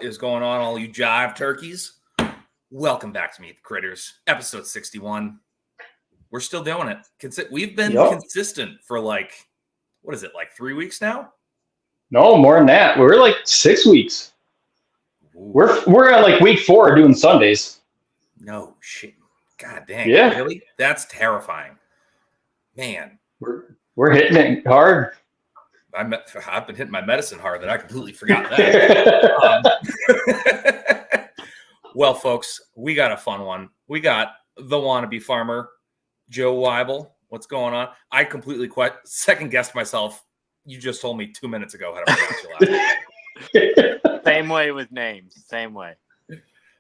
is going on, all you jive turkeys? Welcome back to Meet the Critters, episode 61. We're still doing it. We've been consistent for like 3 weeks now? No, more than that. We're like 6 weeks. Ooh. We're at like week 4 doing Sundays. No shit. God dang. Yeah. Really? That's terrifying. Man. We're hitting it hard. I've been hitting my medicine hard that I completely forgot that. Well, folks, we got a fun one. We got the wannabe farmer, Joe Weilbel. What's going on? I completely second-guessed myself. You just told me 2 minutes ago how to pronounce your last name. Same way with names. Same way.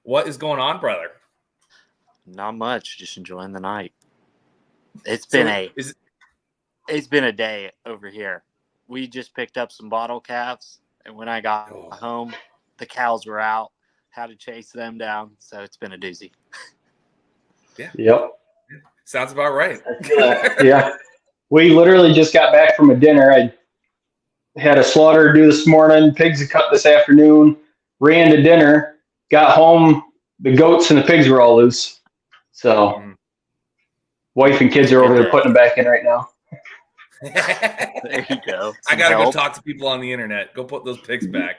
What is going on, brother? Not much. Just enjoying the night. It's been a day over here. We just picked up some bottle calves, and when I got home, the cows were out. Had to chase them down, so it's been a doozy. Yeah. Yep. Sounds about right. Yeah. We literally just got back from a dinner. I had a slaughter to do this morning. Pigs are cut this afternoon. Ran to dinner. Got home. The goats and the pigs were all loose. So, wife and kids are over there putting them back in right now. There you go. I gotta go talk to people on the internet. Go put those pigs back.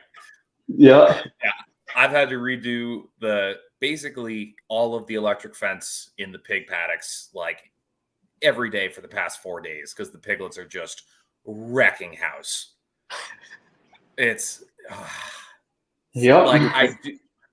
Yeah. I've had to redo basically all of the electric fence in the pig paddocks like every day for the past 4 days because the piglets are just wrecking house. It's like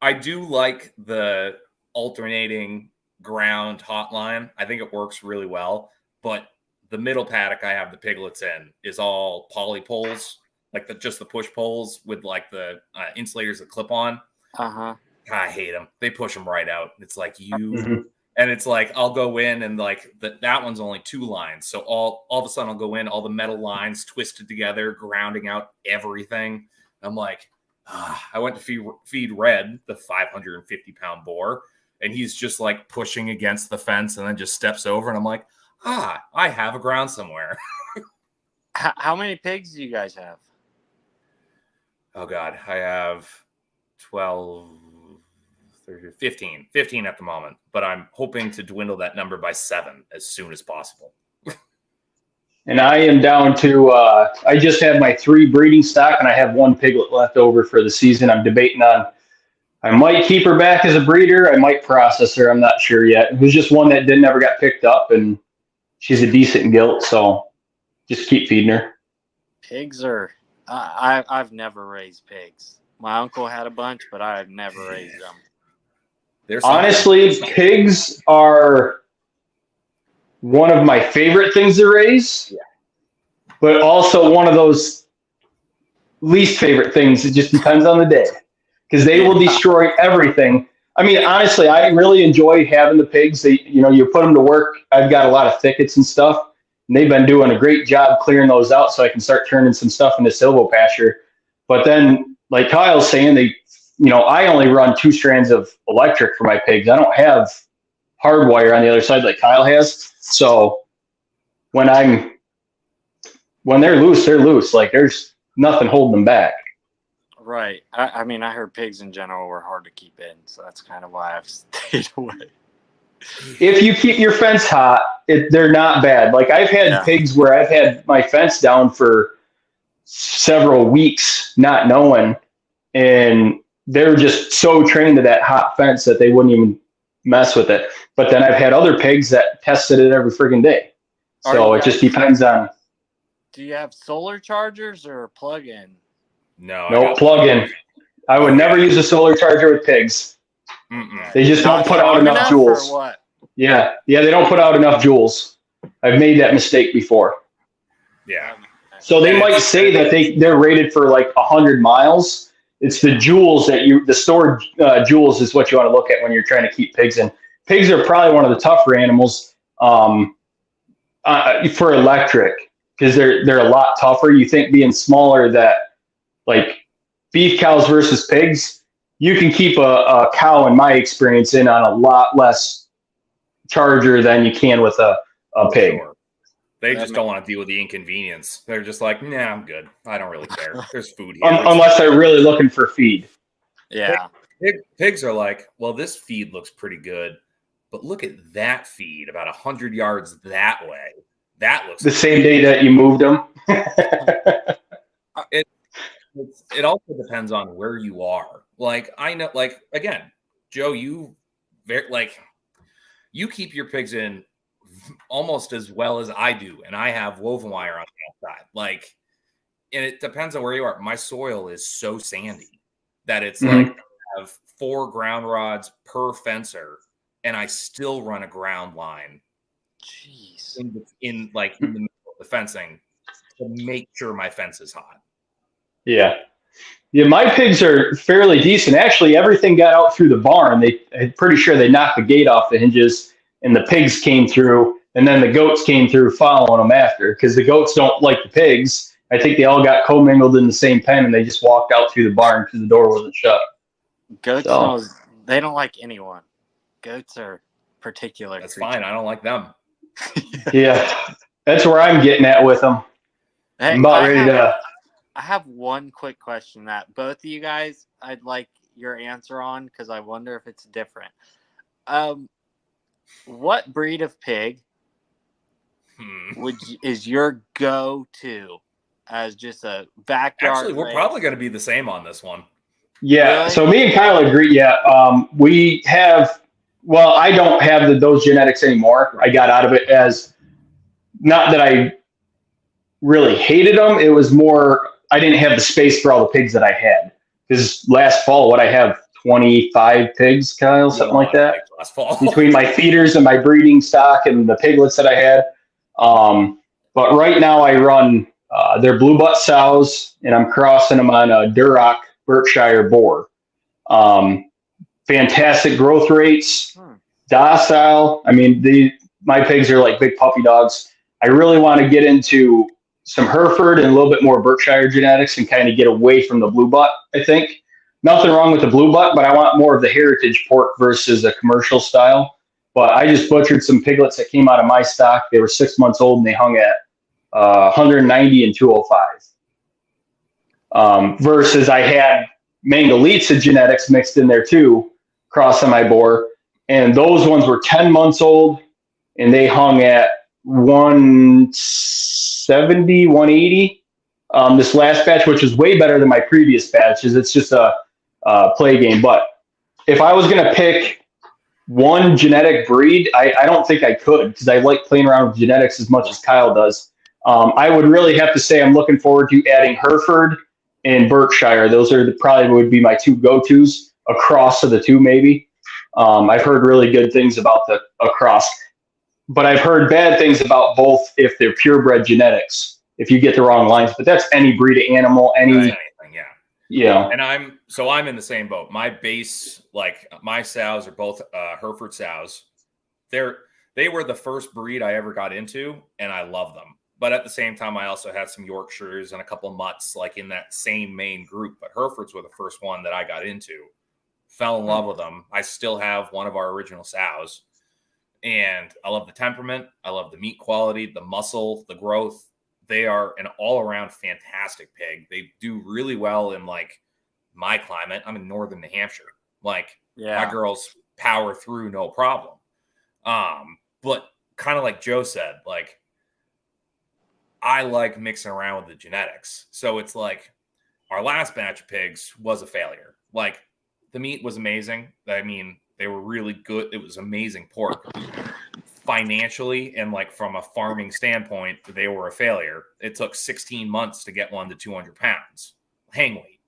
I do like the alternating ground hotline. I think it works really well, but the middle paddock I have the piglets in is all poly poles, like just the push poles with like the insulators that clip on. I hate them. They push them right out. It's like and it's like I'll go in and like that one's only 2 lines. So all of a sudden I'll go in, all the metal lines twisted together, grounding out everything. I'm like, I went to feed Red, the 550-pound boar, and he's just like pushing against the fence and then just steps over. And I'm like, I have a ground somewhere. How many pigs do you guys have? Oh, God. I have 12, 13, 15 at the moment. But I'm hoping to dwindle that number by 7 as soon as possible. And I am down to, I just have my 3 breeding stock, and I have 1 piglet left over for the season. I'm debating on, I might keep her back as a breeder. I might process her. I'm not sure yet. It was just one that never got picked up, and she's a decent gilt, so just keep feeding her. Pigs are, I've never raised pigs. My uncle had a bunch, but I've never raised them. Honestly, pigs are one of my favorite things to raise, but also one of those least favorite things. It just depends on the day because they will destroy everything. I mean, honestly, I really enjoy having the pigs. You put them to work. I've got a lot of thickets and stuff, and they've been doing a great job clearing those out so I can start turning some stuff into silvopasture. But then, like Kyle's saying, I only run 2 strands of electric for my pigs. I don't have hardwire on the other side like Kyle has. So when they're loose, they're loose. Like there's nothing holding them back. Right. I mean, I heard pigs in general were hard to keep in, so that's kind of why I've stayed away. If you keep your fence hot, they're not bad. Like I've had pigs where I've had my fence down for several weeks not knowing, and they're just so trained to that hot fence that they wouldn't even mess with it. But then I've had other pigs that tested it every friggin' day. So it just depends on. Do you have solar chargers or plug-in? No, plug-in. I would never use a solar charger with pigs. Mm-mm. They just don't put out enough joules. Or what? Yeah, they don't put out enough joules. I've made that mistake before. Yeah. So they might say that they're rated for like 100 miles. It's the joules the stored joules is what you want to look at when you're trying to keep pigs in. Pigs are probably one of the tougher animals for electric because they're a lot tougher. You think being smaller that like beef cows versus pigs, you can keep a cow, in my experience, in on a lot less charger than you can with a pig. Sure. They just don't want to deal with the inconvenience. They're just like, nah, I'm good. I don't really care. There's food here. Unless they're really looking for feed. Yeah. Pigs are like, well, this feed looks pretty good, but look at that feed about 100 yards that way. That looks the good. same day that you moved them. It also depends on where you are. Like I know, like again, Joe, you keep your pigs in almost as well as I do, and I have woven wire on the outside. Like, and it depends on where you are. My soil is so sandy that it's like I have 4 ground rods per fencer, and I still run a ground line. Jeez. In the middle of the fencing to make sure my fence is hot. Yeah. Yeah, my pigs are fairly decent. Actually, everything got out through the barn. I'm pretty sure they knocked the gate off the hinges, and the pigs came through, and then the goats came through following them after, because the goats don't like the pigs. I think they all got commingled in the same pen, and they just walked out through the barn because the door wasn't shut. Goats, they don't like anyone. Goats are particular. That's creatures. fine. I don't like them. Yeah, that's where I'm getting at with them. Hey, I'm about ready to. I have one quick question that both of you guys, I'd like your answer on, because I wonder if it's different. What breed of pig is your go-to as just a backyard? Actually, we're probably going to be the same on this one. Yeah, Really? so me and Kyle agree. Yeah, we have. Well, I don't have those genetics anymore. I got out of it as not that I really hated them. It was more I didn't have the space for all the pigs that I had. Because last fall, what I have 25 pigs, Kyle, something like that. Last fall. Between my feeders and my breeding stock and the piglets that I had. But right now I run they're blue butt sows, and I'm crossing them on a Duroc Berkshire boar. Fantastic growth rates, docile. I mean, my pigs are like big puppy dogs. I really want to get into some Hereford and a little bit more Berkshire genetics and kind of get away from the blue butt, I think. Nothing wrong with the blue butt, but I want more of the heritage pork versus a commercial style. But I just butchered some piglets that came out of my stock. They were 6 months old, and they hung at 190 and 205. Versus I had Mangalitsa genetics mixed in there too, cross on my boar. And those ones were 10 months old, and they hung at 170, 180. This last batch, which is way better than my previous batches. It's just a play game. But if I was going to pick one genetic breed, I don't think I could, because I like playing around with genetics as much as Kyle does. I would really have to say I'm looking forward to adding Hereford and Berkshire. Those are probably would be my two go-tos, across of the two maybe. I've heard really good things about the across, but I've heard bad things about both if they're purebred genetics, if you get the wrong lines. But that's any breed of animal, anything, yeah. Yeah. And I'm in the same boat. My base, like my sows are both Hereford sows. They were the first breed I ever got into, and I love them. But at the same time, I also had some Yorkshires and a couple of mutts, like in that same main group. But Herefords were the first one that I got into. Fell in love with them. I still have one of our original sows. And I love the temperament. I love the meat quality, the muscle, the growth. They are an all-around fantastic pig. They do really well in, like, my climate. I'm in northern New Hampshire. Like, my girls power through no problem. But kind of like Joe said, like, I like mixing around with the genetics. So it's like our last batch of pigs was a failure. Like, the meat was amazing. I mean, they were really good. It was amazing pork. Financially and like from a farming standpoint, they were a failure. It took 16 months to get one to 200 pounds hang weight.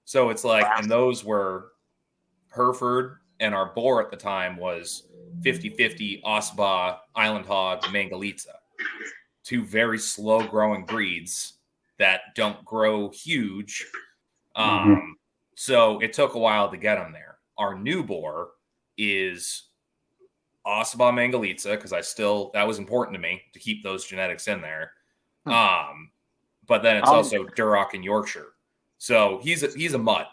So it's like, and those were Hereford, and our boar at the time was 50-50 Osba, Island Hog, Mangalitsa. Two very slow growing breeds that don't grow huge. So it took a while to get them there. Our new boar is Osba Mangalitsa, because that was important to me to keep those genetics in there. But then it's also Duroc and Yorkshire. So he's a mutt.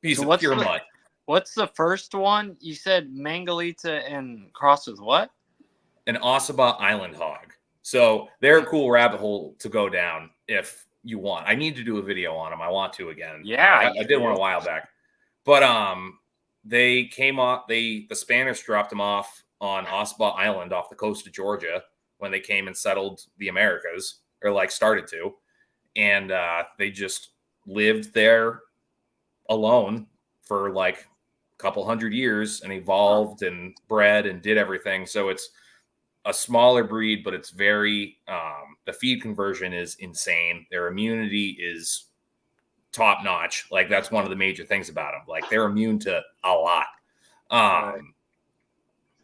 He's a pure mutt. What's the first one? You said Mangalitsa and cross with what? An Osaba Island Hog. So they're a cool rabbit hole to go down if you want. I need to do a video on them. I want to again. Yeah. I did one a while back. But they came off. The Spanish dropped them off on Ossabaw Island off the coast of Georgia when they came and settled the Americas, or like started to, and they just lived there alone for like a couple hundred years and evolved and bred and did everything. So it's a smaller breed, but it's very the feed conversion is insane. Their immunity is top notch. Like that's one of the major things about them. Like they're immune to a lot.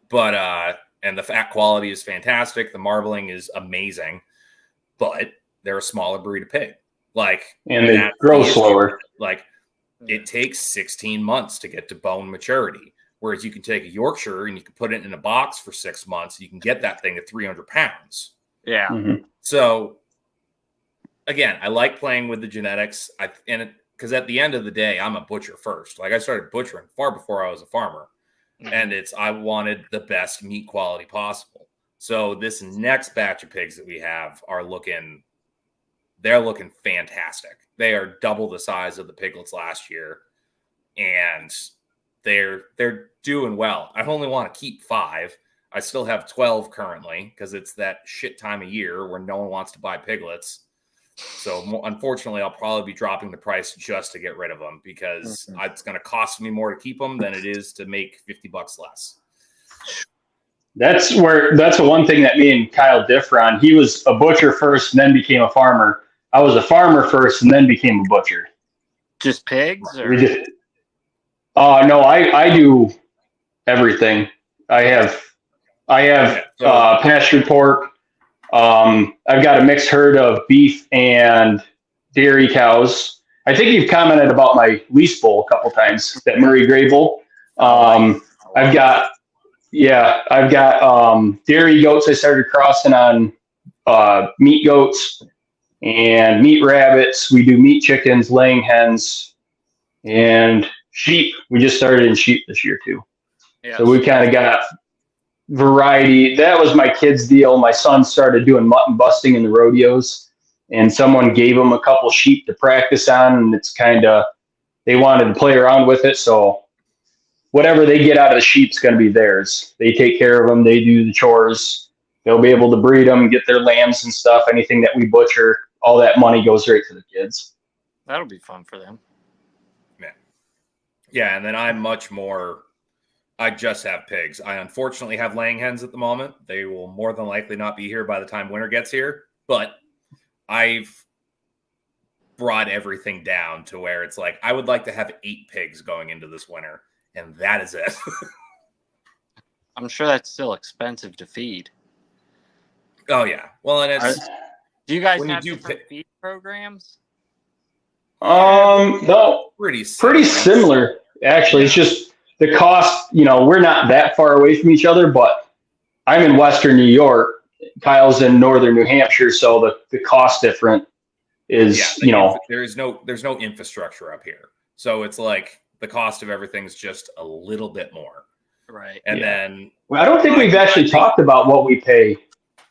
But and the fat quality is fantastic. The marbling is amazing, but they're a smaller breed of pig. Like, and they grow slower. Like it takes 16 months to get to bone maturity. Whereas you can take a Yorkshire and you can put it in a box for 6 months. You can get that thing at 300 pounds. Yeah. Mm-hmm. So again, I like playing with the genetics. Because at the end of the day, I'm a butcher first. Like I started butchering far before I was a farmer. Mm-hmm. And I wanted the best meat quality possible. So this next batch of pigs that we have they're looking fantastic. They are double the size of the piglets last year. And they're doing well. I only want to keep 5. I still have 12 currently because it's that shit time of year where no one wants to buy piglets. So unfortunately, I'll probably be dropping the price just to get rid of them because it's going to cost me more to keep them than it is to make $50 less. That's the one thing that me and Kyle differ on. He was a butcher first and then became a farmer. I was a farmer first and then became a butcher. Just pigs? Or? No, I do everything. I have pastured pork. I've got a mixed herd of beef and dairy cows. I think you've commented about my lease bull a couple times, that Murray Grey bull. I've got dairy goats. I started crossing on meat goats and meat rabbits. We do meat chickens, laying hens, and sheep. We just started in sheep this year too. Yeah. So we kind of got variety. That was my kid's deal. My son started doing mutton busting in the rodeos, and someone gave him a couple sheep to practice on, and it's kind of, they wanted to play around with it. So whatever they get out of the sheep's going to be theirs. They take care of them. They do the chores. They'll be able to breed them, get their lambs and stuff. Anything that we butcher, all that money goes right to the kids. That'll be fun for them. Yeah, and then I'm much more, I just have pigs. I unfortunately have laying hens at the moment. They will more than likely not be here by the time winter gets here, but I've brought everything down to where it's like, I would like to have 8 pigs going into this winter, and that is it. I'm sure that's still expensive to feed. Oh, yeah. Well, and it's... Do you guys have different feed programs? No, pretty similar. Actually, it's just the cost. We're not that far away from each other, but I'm in Western New York. Kyle's in Northern New Hampshire, so the cost difference is there's no infrastructure up here, so it's like the cost of everything's just a little bit more, right? And then I don't think we've actually talked about what we pay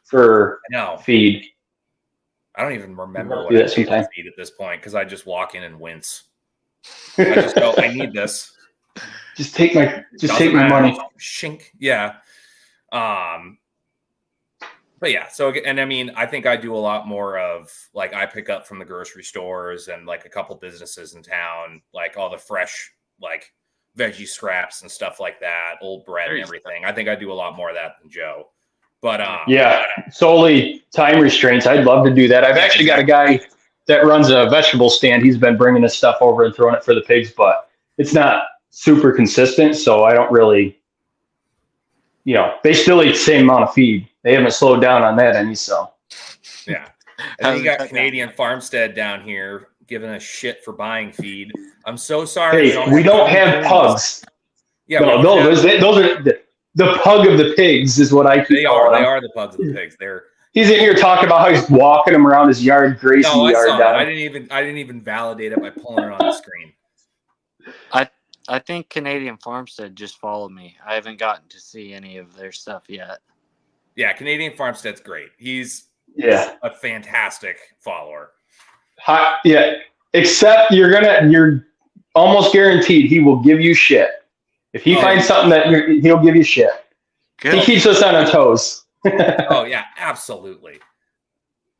for feed. I don't even remember what I pay for feed at this point because I just walk in and wince. I just go, I need this. Just take my money. Shink. Yeah. But yeah, so, and I mean, I think I do a lot more of, like, I pick up from the grocery stores and, like, a couple businesses in town, like, all the fresh, like, veggie scraps and stuff like that, old bread and everything. I think I do a lot more of that than Joe. But solely time restraints. I'd love to do that. I've actually got a guy that runs a vegetable stand. He's been bringing his stuff over and throwing it for the pigs, but it's not super consistent, so I don't really, they still eat the same amount of feed. They haven't slowed down on that any, so. Yeah. And then you got Canadian Farmstead down here giving us shit for buying feed. I'm so sorry. Hey, we don't have pugs. Yeah, those are the pug of the pigs is what I keep calling them. They are the pugs of the pigs. He's in here talking about how he's walking them around his yard, grazing the yard down. I didn't even validate it by pulling it on the screen. I think Canadian Farmstead just followed me. I haven't gotten to see any of their stuff yet. Yeah, Canadian Farmstead's great. He's a fantastic follower. Except you're almost guaranteed he will give you shit. If he finds something he'll give you shit. Good. He keeps us on our toes. Oh, yeah, absolutely.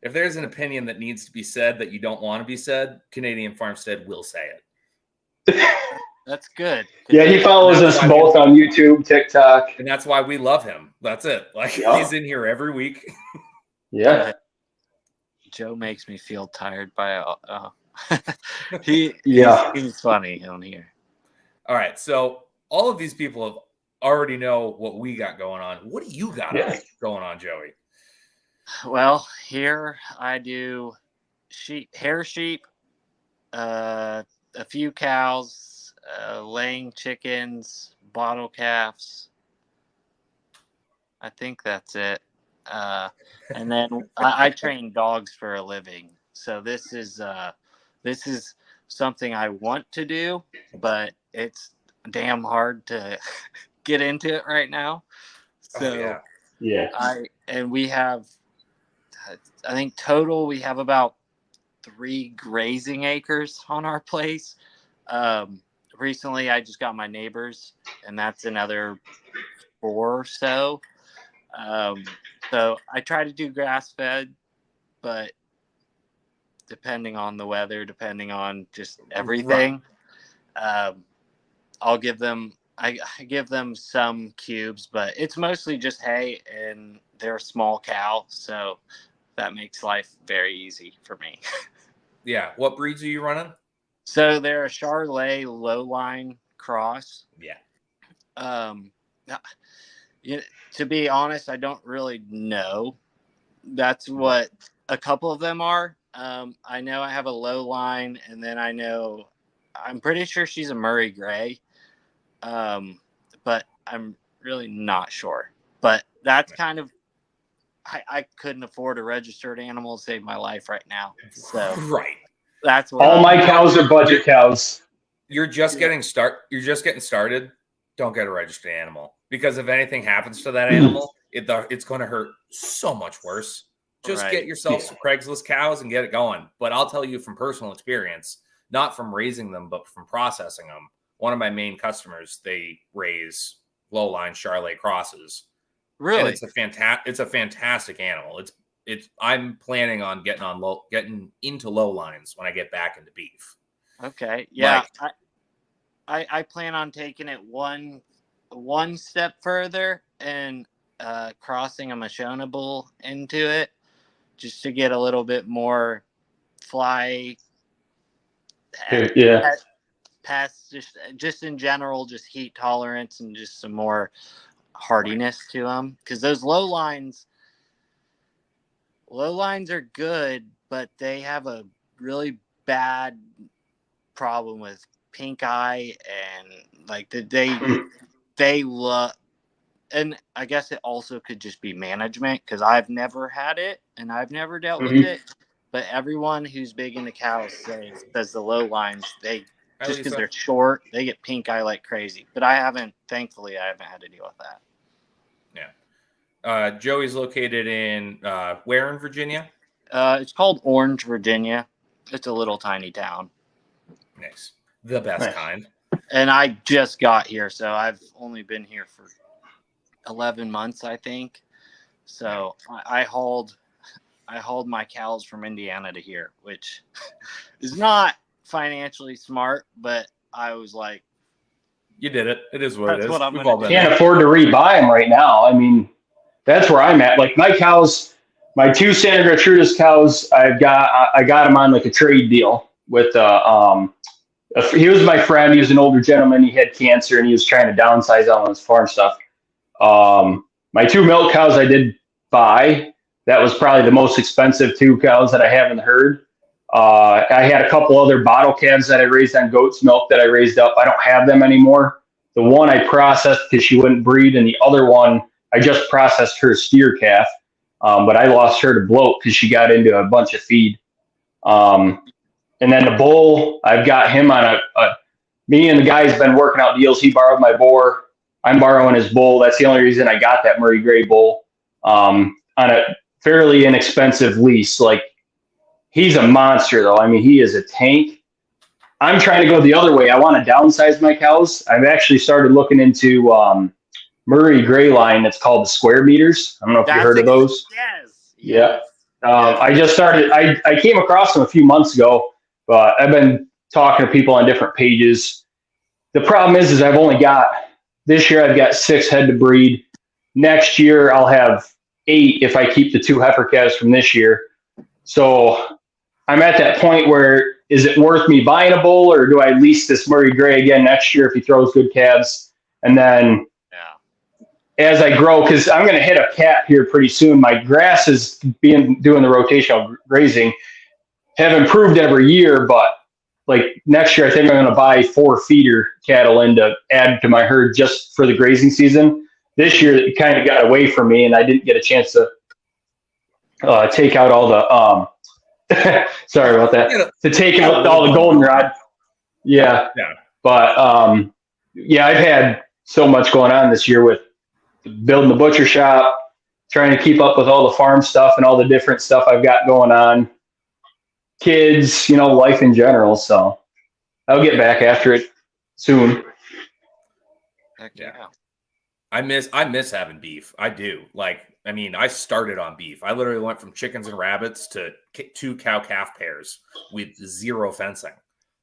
If there's an opinion that needs to be said that you don't want to be said, Canadian Farmstead will say it. That's good. Yeah, he follows us both on YouTube, TikTok. And that's why we love him. That's it. Like, he's in here every week. Yeah. Joe makes me feel tired by he's funny on here. All right, so all of these people already know what we got going on. What do you got going on, Joey? Well, here I do hair sheep, a few cows, laying chickens, bottle calves. I think that's it. And then I train dogs for a living. So this is something I want to do, but it's damn hard to get into it right now. So we have, I think total we have about 3 grazing acres on our place. Recently I just got my neighbors, and that's another 4 or so. So I try to do grass fed, but depending on the weather, depending on just everything, I give them some cubes, but it's mostly just hay, and they're a small cow, so that makes life very easy for me. Yeah. What breeds are you running? So they're a Charolais low-line cross. Yeah. To be honest, I don't really know. That's what a couple of them are. I know I have a low line, and then I'm pretty sure she's a Murray Gray. But I'm really not sure. But that's kind of, I couldn't afford a registered animal to save my life right now. So that's what all my cows are budget cows. You're just getting started. Don't get a registered animal, because if anything happens to that animal, it's going to hurt so much worse. Just get yourself some Craigslist cows and get it going. But I'll tell you from personal experience, not from raising them, but from processing them. One of my main customers, they raise low-line Charolais crosses. Really? And it's a fantastic animal. I'm planning on getting into low lines when I get back into beef. Okay. Yeah. I plan on taking it one step further and crossing a Mashona bull into it, just to get a little bit more fly. Past just in general, just heat tolerance and just some more hardiness to them, because those low lines are good, but they have a really bad problem with pink eye, and like they love, and I guess it also could just be management, because I've never had it and I've never dealt with it, but everyone who's big into cows says the low lines, just because they're short, they get pink eye like crazy. But thankfully I haven't had to deal with that. Yeah. Joey's located in where in Virginia? It's called Orange, Virginia. It's a little tiny town. Nice. The best kind. And I just got here, so I've only been here for 11 months, I think. So I hauled my cows from Indiana to here, which is not financially smart, but I was like, you did it. It is what it is. We've all can't afford to rebuy them right now. I mean, that's where I'm at. Like my cows, my 2 Santa Gertrudis cows, I got them on like a trade deal with he was my friend. He was an older gentleman. He had cancer and he was trying to downsize on his farm stuff. My 2 milk cows I did buy. That was probably the most expensive 2 cows that I have in the herd. I had a couple other bottle calves that I raised on goat's milk that I raised up. I don't have them anymore. The one I processed because she wouldn't breed, and the other one I just processed her steer calf, but I lost her to bloat because she got into a bunch of feed. And then the bull, I've got him on me and the guy's been working out deals. He borrowed my boar. I'm borrowing his bull. That's the only reason I got that Murray Gray bull on a fairly inexpensive lease. Like, he's a monster, though. I mean, he is a tank. I'm trying to go the other way. I want to downsize my cows. I've actually started looking into Murray Gray line. It's called the square meters. I don't know if you heard of those. Yes. Yeah. I just started. I came across them a few months ago, but I've been talking to people on different pages. The problem is I've only got this year. I've got 6 head to breed. Next year I'll have 8 if I keep the 2 heifer calves from this year. So I'm at that point where is it worth me buying a bull, or do I lease this Murray Gray again next year if he throws good calves? And then as I grow, because I'm going to hit a cap here pretty soon. My grass is doing the rotational grazing, have improved every year, but like next year, I think I'm going to buy 4 feeder cattle in to add to my herd just for the grazing season. This year, it kind of got away from me, and I didn't get a chance to take out all the sorry about that. To take out all the goldenrod. Yeah. But I've had so much going on this year with building the butcher shop, trying to keep up with all the farm stuff and all the different stuff I've got going on. Kids, life in general. So I'll get back after it soon. Heck yeah. I miss having beef. I do. I started on beef. I literally went from chickens and rabbits to 2 cow-calf pairs with 0 fencing.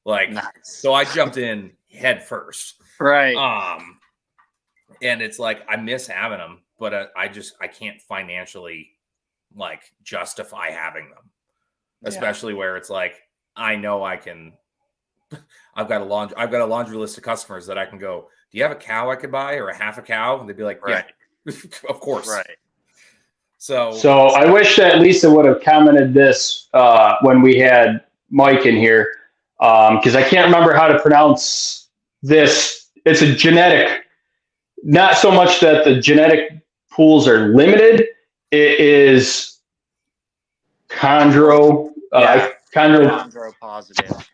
Nice. So I jumped in head first. Right. And it's I miss having them, but I can't financially justify having them, especially where it's I know I can. I've got a laundry list of customers that I can go, do you have a cow I could buy or a half a cow? And they'd be like, yeah, of course. Right. So I wish that Lisa would have commented this when we had Mike in here, because I can't remember how to pronounce this. It's a genetic, not so much that the genetic pools are limited. It is chondro positive.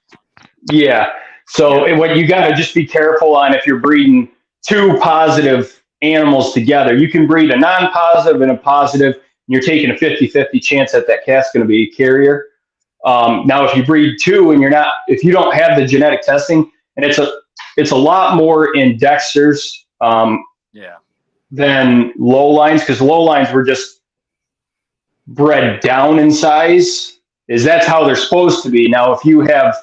Yeah. So what you got to just be careful on if you're breeding 2 positive animals together. You can breed a non-positive and a positive, and you're taking a 50-50 chance that calf's going to be a carrier. Now, if you breed 2 and if you don't have the genetic testing, and it's a lot more in Dexters than low lines, because low lines were just bred down in size. That's how they're supposed to be. Now, if you have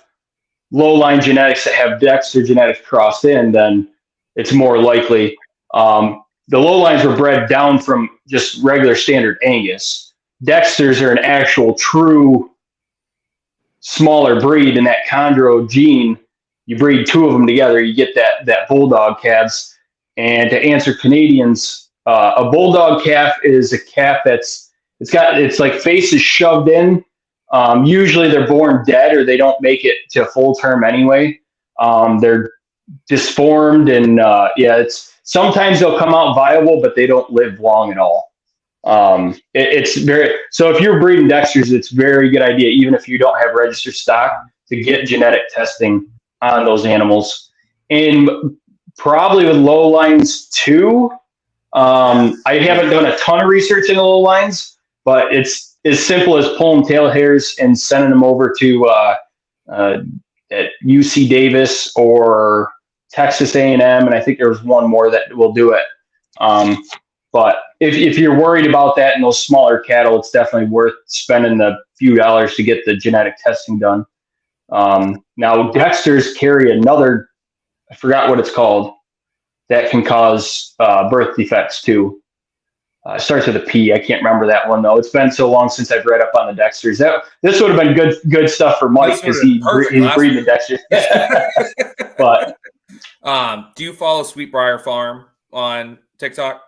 low line genetics that have Dexter genetics crossed in, then it's more likely. The low lines were bred down from just regular standard Angus. Dexters are an actual true smaller breed, and that chondro gene, you breed 2 of them together, you get that bulldog calves. And to answer Canadians, a bulldog calf is a calf it's face is shoved in. Usually they're born dead, or they don't make it to full term anyway. They're disformed, and sometimes they'll come out viable, but they don't live long at all. So if you're breeding Dexters, it's a very good idea, even if you don't have registered stock, to get genetic testing on those animals. And probably with low lines too. I haven't done a ton of research in the low lines, but it's as simple as pulling tail hairs and sending them over to at UC Davis or Texas A&M, and I think there was one more that will do it. But if you're worried about that in those smaller cattle, it's definitely worth spending the few dollars to get the genetic testing done. Now, Dexters carry another, I forgot what it's called, that can cause birth defects too. It starts with a P. I can't remember that one though. It's been so long since I've read up on the Dexters. This would have been good stuff for Mike, because he's breeding the Dexters. But do you follow Sweetbriar Farm on TikTok?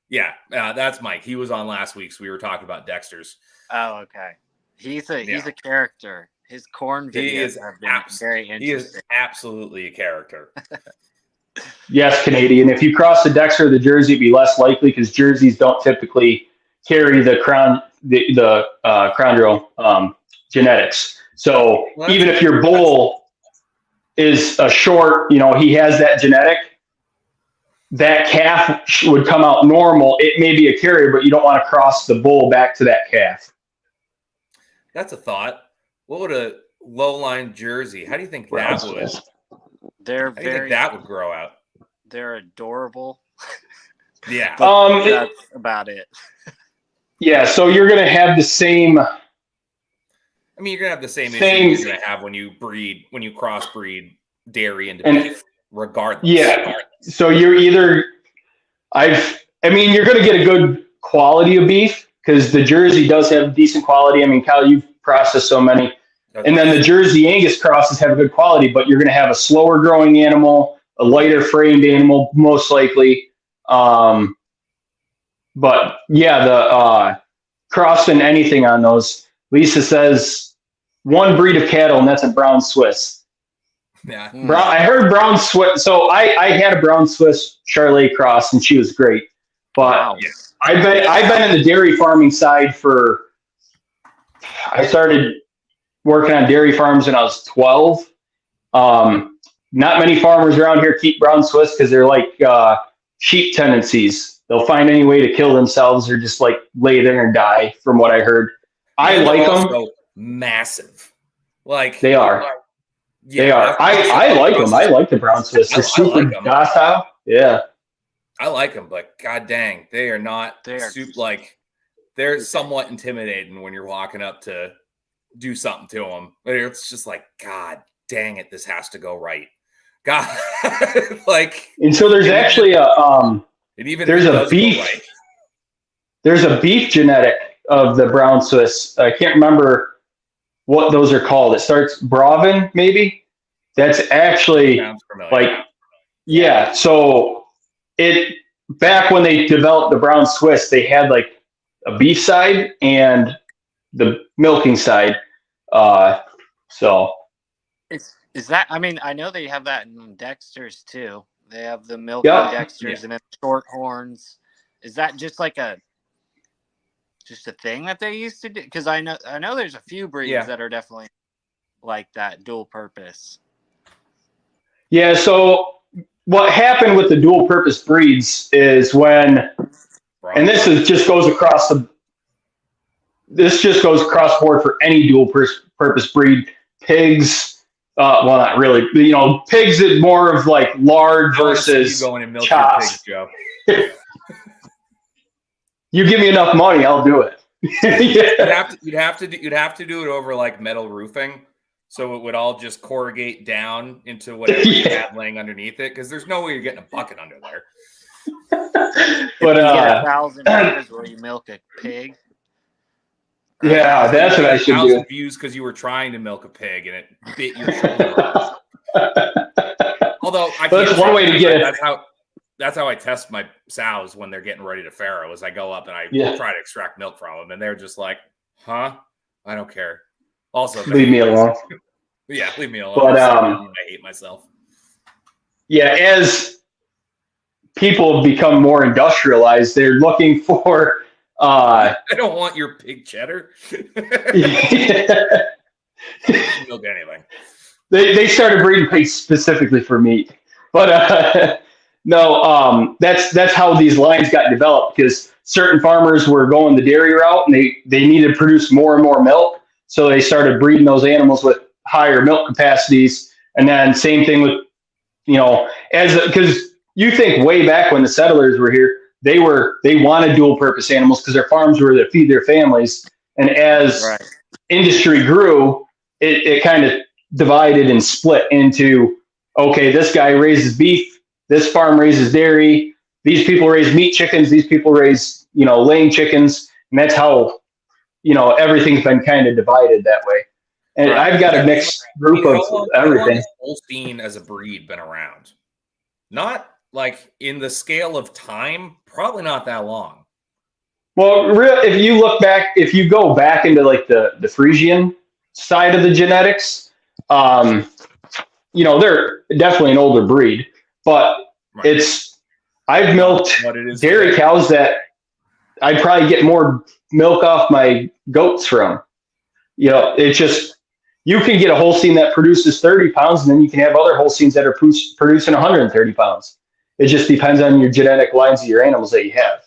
Yeah, that's Mike. He was on last week, so we were talking about Dexters. Oh, okay. He's a character. His corn videos have been very interesting. He is absolutely a character. Yes, Canadian. If you cross the Dexter or the Jersey, it'd be less likely, because Jerseys don't typically carry the chondro genetics. So even if your bull is a short, he has that genetic, that calf would come out normal. It may be a carrier, but you don't want to cross the bull back to that calf. That's a thought. What low line Jersey. How do you think that would? They're how do you think that would grow out? They're adorable. Yeah. That's about it. Yeah, so you're gonna have the same. I mean, you're gonna have the same issue you're gonna have when you crossbreed dairy into beef, regardless. Yeah. So you're either you're gonna get a good quality of beef because the Jersey does have decent quality. I mean, Kyle, you've processed so many. And then the Jersey Angus crosses have a good quality, but you're going to have a slower growing animal, a lighter framed animal, most likely. But yeah, the crossing anything on those, Lisa says one breed of cattle, and that's a brown Swiss. Yeah. I heard brown Swiss. So I had a brown Swiss Charolais cross, and she was great. But I've been in the dairy farming side I started working on dairy farms when I was 12. Not many farmers around here keep brown Swiss because they're like sheep tendencies. They'll find any way to kill themselves or just like lay there and die, from what I heard. I like them. Massive. Like they are. Yeah, they are. I like them. I like the brown Swiss. They're super docile. Yeah. I like them, but god dang, they are not they're somewhat intimidating when you're walking up to do something to them. It's just like, god dang it, this has to go right. God, like. And so there's actually there's a beef genetic of the brown Swiss. I can't remember what those are called. It starts Bravin, maybe. That's actually yeah. So back when they developed the brown Swiss, they had like a beef side and the milking side. So is that? I mean, I know they have that in Dexter's too. They have the milking Dexters and then short horns. Is that just like a thing that they used to do? Because I know there's a few breeds that are definitely like that, dual purpose. Yeah. So what happened with the dual purpose breeds is when, and this goes across board for any dual purpose breed. Pigs, well, not really. Pigs is more of like lard versus going and milk chops. Your pigs, Joe. You give me enough money, I'll do it. You'd have to do it over like metal roofing, so it would all just corrugate down into whatever you have laying underneath it. Because there's no way you're getting a bucket under there. But you get 1,000 views where you milk a pig. Yeah, that's what I should do. 1,000 views because you were trying to milk a pig and it bit your shoulder off. Although that's one way to get it. That's how I test my sows when they're getting ready to farrow. Is I go up and I try to extract milk from them, and they're just like, "Huh? I don't care." Also, leave me alone. Yeah, leave me alone. But I hate myself. Yeah, as people have become more industrialized, they're looking for. I don't want your pig cheddar. Milk anything. They started breeding pigs specifically for meat, but no, that's how these lines got developed, because certain farmers were going the dairy route and they needed to produce more and more milk, so they started breeding those animals with higher milk capacities. And then same thing with because you think way back when the settlers were here, they wanted dual purpose animals because their farms were to feed their families. And as industry grew, it kind of divided and split into, okay, this guy raises beef, this farm raises dairy, these people raise meat chickens, these people raise, laying chickens. And that's how, everything's been kind of divided that way. And I've got a mixed group of everything. How long has Holstein as a breed been around? Not like in the scale of time, probably not that long. Well, if you go back into like the Frisian side of the genetics, they're definitely an older breed, but I've milked dairy cows that I'd probably get more milk off my goats from. It's just, you can get a Holstein that produces 30 pounds, and then you can have other Holsteins that are producing 130 pounds. It just depends on your genetic lines of your animals that you have.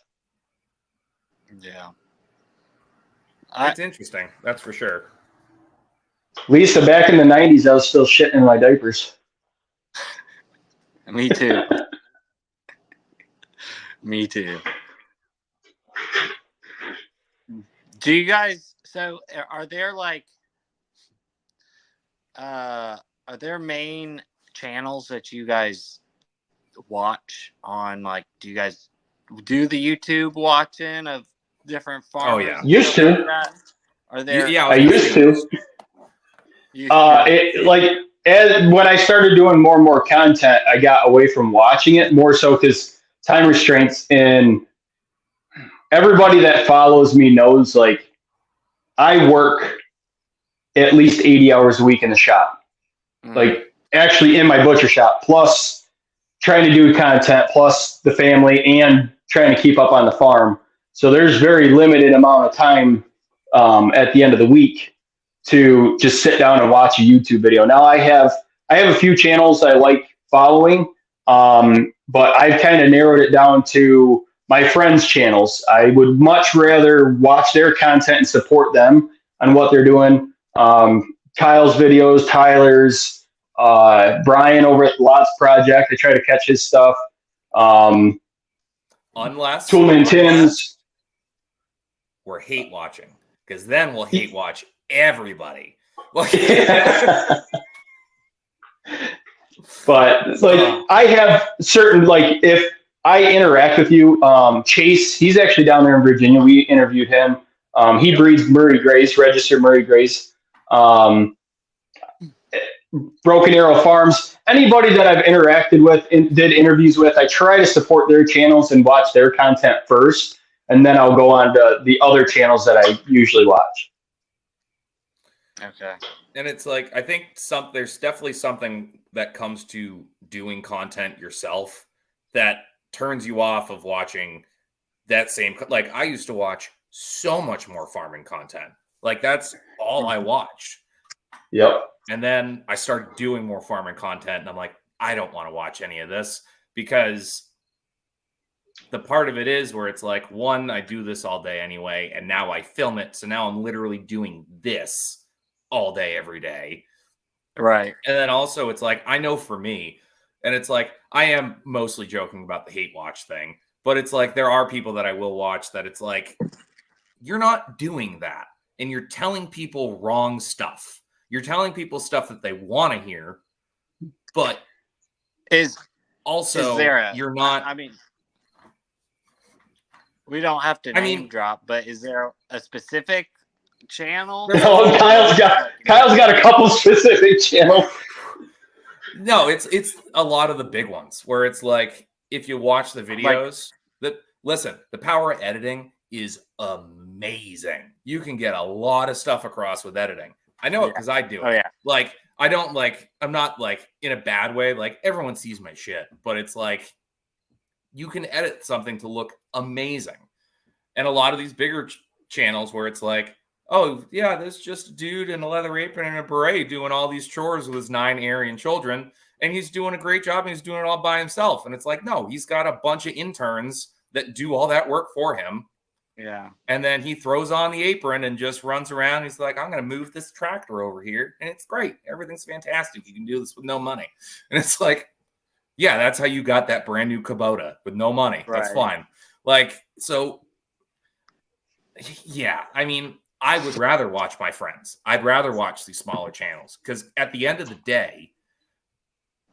Yeah. That's interesting. That's for sure. Lisa, back in the 90s, I was still shitting in my diapers. Me too. Me too. Do you guys, so are there like, are there main channels that you guys watch on, like, do you guys do the YouTube watching of different farmers? Oh, yeah. Used to. Are there? Yeah, I used to. When I started doing more and more content, I got away from watching it more so because time restraints, and everybody that follows me knows, like, I work at least 80 hours a week in the shop, like actually in my butcher shop, plus trying to do content, plus the family, and trying to keep up on the farm. So there's very limited amount of time at the end of the week to just sit down and watch a YouTube video. Now I have a few channels I like following, but I've kind of narrowed it down to my friends' channels. I would much rather watch their content and support them on what they're doing. Kyle's videos, Tyler's, Brian over at Lots Project. I try to catch his stuff. Unless Toolman Tim's. We're hate watching, because then we'll hate watch everybody. But like, I have certain, like, if I interact with you, Chase, he's actually down there in Virginia. We interviewed him. He breeds Murray Greys, registered Murray Greys. Broken Arrow Farms. Anybody that I've interacted with and did interviews with, I try to support their channels and watch their content first, and then I'll go on to the other channels that I usually watch. Okay. And it's like, I think there's definitely something that comes to doing content yourself that turns you off of watching that same, like, I used to watch so much more farming content. Like, that's all I watched. Yep. And then I started doing more farming content, and I'm like, I don't want to watch any of this, because the part of it is where it's like, one, I do this all day anyway, and now I film it. So now I'm literally doing this all day, every day. Right. And then also it's like, I know for me, and it's like, I am mostly joking about the hate watch thing, but it's like, there are people that I will watch that it's like, you're not doing that. And you're telling people wrong stuff. You're telling people stuff that they want to hear, but you're not. I mean, we don't have to name drop, but is there a specific channel? No, Kyle's got a couple specific channels. No, it's a lot of the big ones where it's like, if you watch the videos, listen, the power of editing is amazing. You can get a lot of stuff across with editing. I know it because I do it. Oh, yeah. Like, I'm not like in a bad way. Like, everyone sees my shit, but it's like, you can edit something to look amazing. And a lot of these bigger channels where it's like, oh yeah, there's just a dude in a leather apron and a beret doing all these chores with his 9 Aryan children, and he's doing a great job, and he's doing it all by himself. And it's like, no, he's got a bunch of interns that do all that work for him. Yeah. And then he throws on the apron and just runs around. He's like, I'm going to move this tractor over here. And it's great. Everything's fantastic. You can do this with no money. And it's like, yeah, that's how you got that brand new Kubota with no money. Right. That's fine. Like, so, yeah, I mean, I would rather watch my friends. I'd rather watch these smaller channels, because at the end of the day,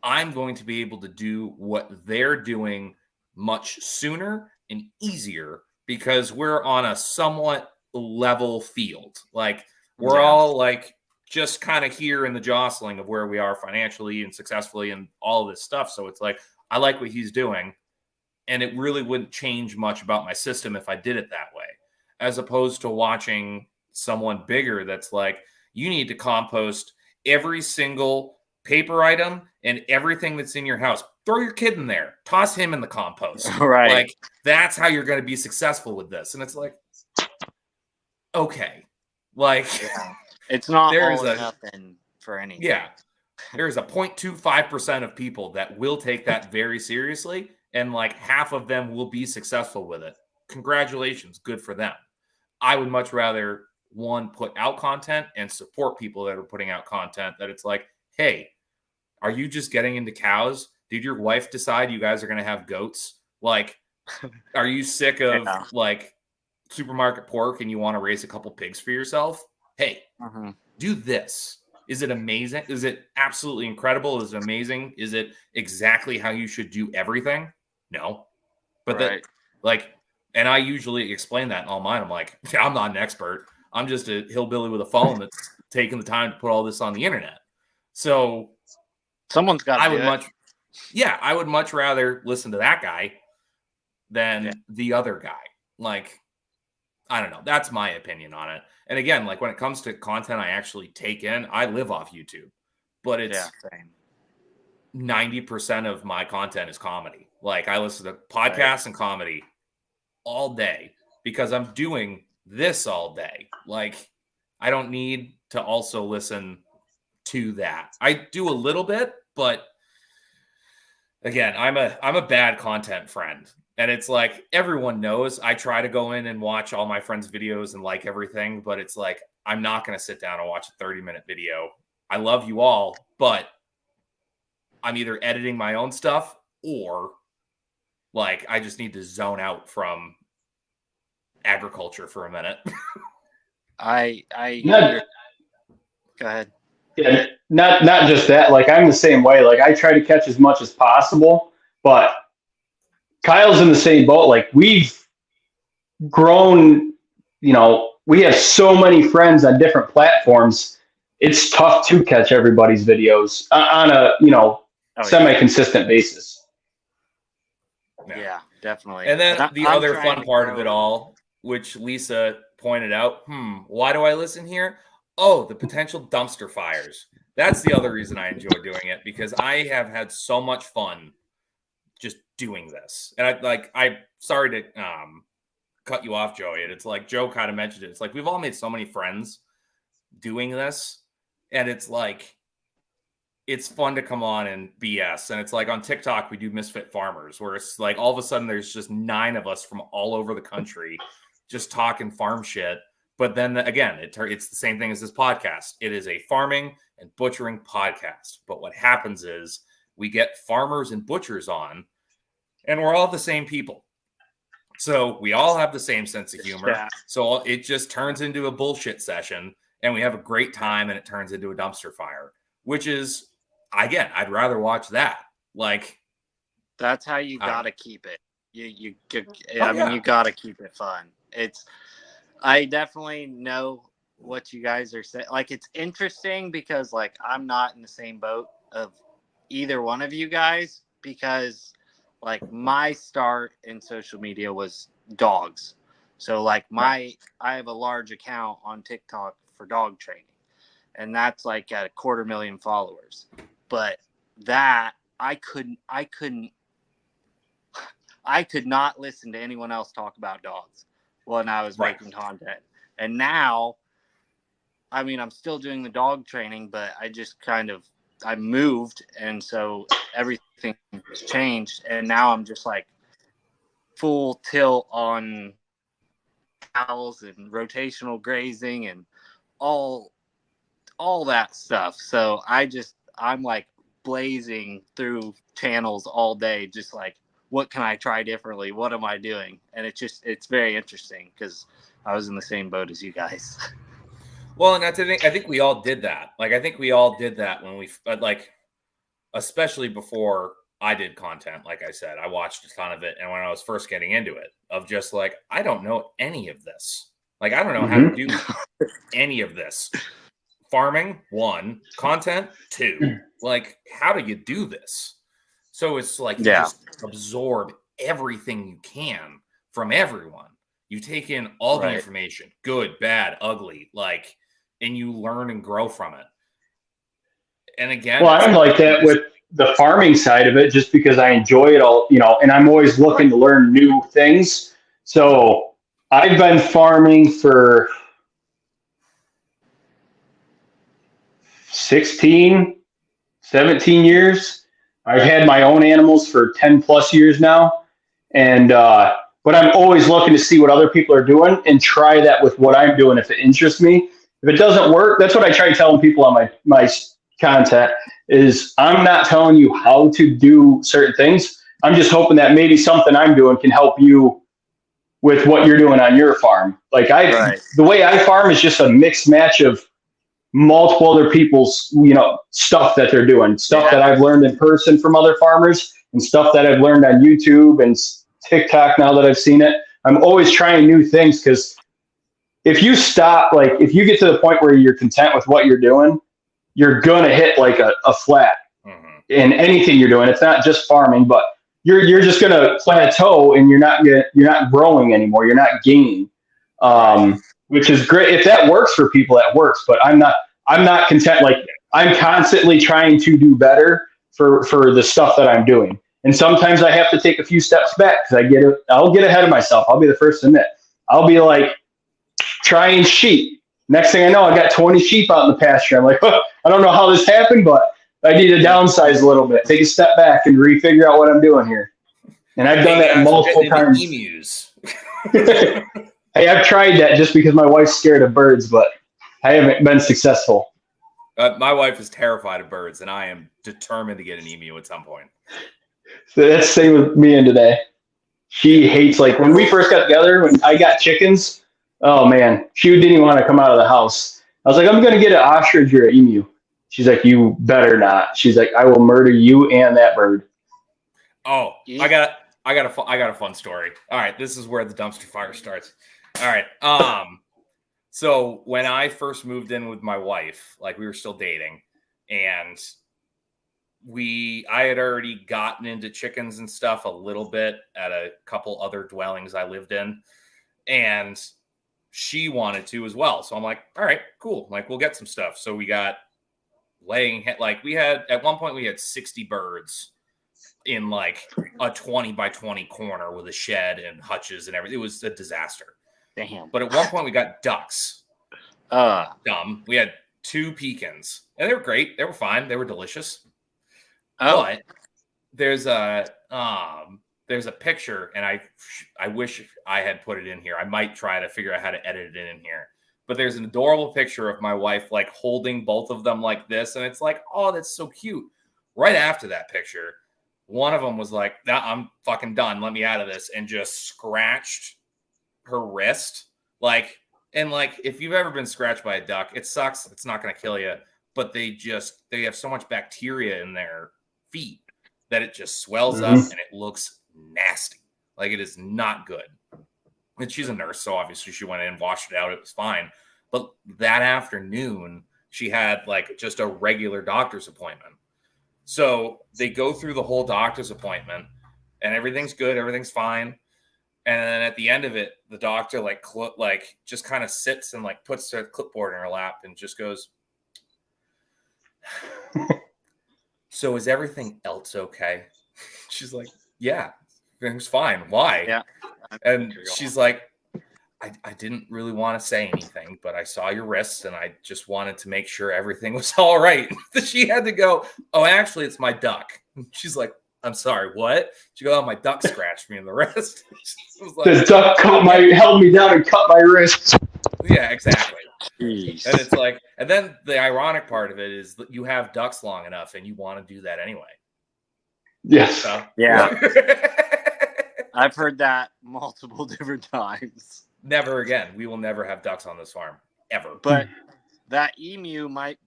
I'm going to be able to do what they're doing much sooner and easier, because we're on a somewhat level field. Like, we're all like just kind of here in the jostling of where we are financially and successfully and all of this stuff. So it's like, I like what he's doing, and it really wouldn't change much about my system if I did it that way, as opposed to watching someone bigger that's like, you need to compost every single paper item and everything that's in your house. Throw your kid in there. Toss him in the compost. Right. Like, that's how you're going to be successful with this. And it's like, okay. Like, it's not all or nothing for anything. Yeah. There's a 0.25% of people that will take that very seriously, and like half of them will be successful with it. Congratulations. Good for them. I would much rather one, put out content and support people that are putting out content, that it's like, hey, are you just getting into cows? Did your wife decide you guys are going to have goats? Like, are you sick of like supermarket pork and you want to raise a couple pigs for yourself? Hey, do this. Is it amazing? Is it absolutely incredible? Is it amazing? Is it exactly how you should do everything? No. But that, like, and I usually explain that in all mine. I'm like, I'm not an expert. I'm just a hillbilly with a phone that's taking the time to put all this on the internet. So someone's got to do it. I would much rather listen to that guy than the other guy. Like, I don't know. That's my opinion on it. And again, like when it comes to content I actually take in, I live off YouTube, but it's 90% of my content is comedy. Like I listen to podcasts and comedy all day because I'm doing this all day. Like I don't need to also listen to that. I do a little bit, but again, I'm a bad content friend. And it's like everyone knows I try to go in and watch all my friends' videos and like everything, but it's like I'm not going to sit down and watch a 30-minute video. I love you all, but I'm either editing my own stuff or like I just need to zone out from agriculture for a minute. Go ahead. Yeah, not just that. Like I'm the same way. Like I try to catch as much as possible, but Kyle's in the same boat. Like we've grown, we have so many friends on different platforms. It's tough to catch everybody's videos on a, semi-consistent basis. Yeah, definitely. And then the other fun part of it all, which Lisa pointed out, why do I listen here? Oh, the potential dumpster fires. That's the other reason I enjoy doing it, because I have had so much fun just doing this. And I'm sorry to cut you off, Joey. And it's like Joe kind of mentioned it. It's like we've all made so many friends doing this. And it's like it's fun to come on and BS. And it's like on TikTok, we do Misfit Farmers, where it's like all of a sudden there's just 9 of us from all over the country just talking farm shit. But then again, it's the same thing as this podcast. It is a farming and butchering podcast. But what happens is we get farmers and butchers on, and we're all the same people. So we all have the same sense of humor. Yeah. So it just turns into a bullshit session, and we have a great time, and it turns into a dumpster fire, which is, again, I'd rather watch that. Like, that's how you got to keep it. You got to keep it fun. I definitely know what you guys are saying. Like, it's interesting because, like, I'm not in the same boat of either one of you guys, because, like, my start in social media was dogs. So, like, I have a large account on TikTok for dog training, and that's like at 250,000 followers. But that I could not listen to anyone else talk about dogs when I was making content. And now, I mean, I'm still doing the dog training, but I moved, and so everything changed, and now I'm just like full tilt on cows and rotational grazing and all that stuff. So I'm like blazing through channels all day, just like, what can I try differently? What am I doing? And it's very interesting because I was in the same boat as you guys. Well, and I think we all did that. Like, I think we all did that when we, like, especially before I did content. Like I said, I watched a ton of it. And when I was first getting into it, of just like, I don't know any of this. Like, I don't know how to do any of this. Farming, 1. Content, 2. Like, how do you do this? So it's like you just absorb everything you can from everyone. You take in all the information, good, bad, ugly, like, and you learn and grow from it. And again, well, I'm like that with the farming side of it, just because I enjoy it all, and I'm always looking to learn new things. So I've been farming for 16, 17 years. I've had my own animals for 10 plus years now. And but I'm always looking to see what other people are doing and try that with what I'm doing if it interests me. If it doesn't work, that's what I try telling people on my content is I'm not telling you how to do certain things. I'm just hoping that maybe something I'm doing can help you with what you're doing on your farm. Like the way I farm is just a mixed match of multiple other people's, stuff that they're doing, stuff that I've learned in person from other farmers and stuff that I've learned on YouTube and TikTok now that I've seen it. I'm always trying new things because if you stop, like if you get to the point where you're content with what you're doing, you're going to hit like a flat in anything you're doing. It's not just farming, but you're just going to plateau and you're not growing anymore. You're not gaining, which is great. If that works for people, that works, but I'm not content. Like I'm constantly trying to do better for the stuff that I'm doing. And sometimes I have to take a few steps back because I'll get ahead of myself. I'll be the first to admit. I'll be like trying sheep. Next thing I know, I got 20 sheep out in the pasture. I'm like, I don't know how this happened, but I need to downsize a little bit, take a step back and refigure out what I'm doing here. And I've done that multiple times. Emus. Hey, I've tried that just because my wife's scared of birds, but I haven't been successful. My wife is terrified of birds, and I am determined to get an emu at some point. So that's the same with me and today. She hates, like, when we first got together, when I got chickens, oh, man, she didn't even want to come out of the house. I was like, I'm going to get an ostrich or an emu. She's like, you better not. She's like, I will murder you and that bird. Oh, I got a fun story. All right, this is where the dumpster fire starts. All right. So when I first moved in with my wife, like we were still dating, and I had already gotten into chickens and stuff a little bit at a couple other dwellings I lived in, and she wanted to as well. So I'm like, all right, cool. Like we'll get some stuff. So we got at one point we had 60 birds in like a 20 by 20 corner with a shed and hutches and everything. It was a disaster. Damn. But at one point we got ducks. Dumb. We had 2 pecans, and they were great. They were fine. They were delicious. But there's a picture, and I wish I had put it in here. I might try to figure out how to edit it in here. But there's an adorable picture of my wife like holding both of them like this, and it's like, oh, that's so cute. Right after that picture, one of them was like, nah, I'm fucking done. Let me out of this, and just scratched her wrist. And if you've ever been scratched by a duck, it sucks. It's not going to kill you, but they have so much bacteria in their feet that it just swells up and it looks nasty. Like it is not good. And she's a nurse, so obviously she went in and washed it out. It was fine. But that afternoon, she had like just a regular doctor's appointment. So they go through the whole doctor's appointment and everything's good. Everything's fine. And then at the end of it, the doctor just kind of sits and like puts a clipboard in her lap and just goes, so is everything else okay? She's like, yeah, everything's fine. Why? Yeah. And she's like, I didn't really want to say anything, but I saw your wrists and I just wanted to make sure everything was all right. She had to go, oh, actually, it's my duck. She's like, I'm sorry, what? She goes, oh, my duck scratched me in the wrist. The duck held me down and cut my wrist. Yeah, exactly. Jeez. And it's like, and then the ironic part of it is that you have ducks long enough and you want to do that anyway. Yes. So, yeah. I've heard that multiple different times. Never again. We will never have ducks on this farm ever. But that emu might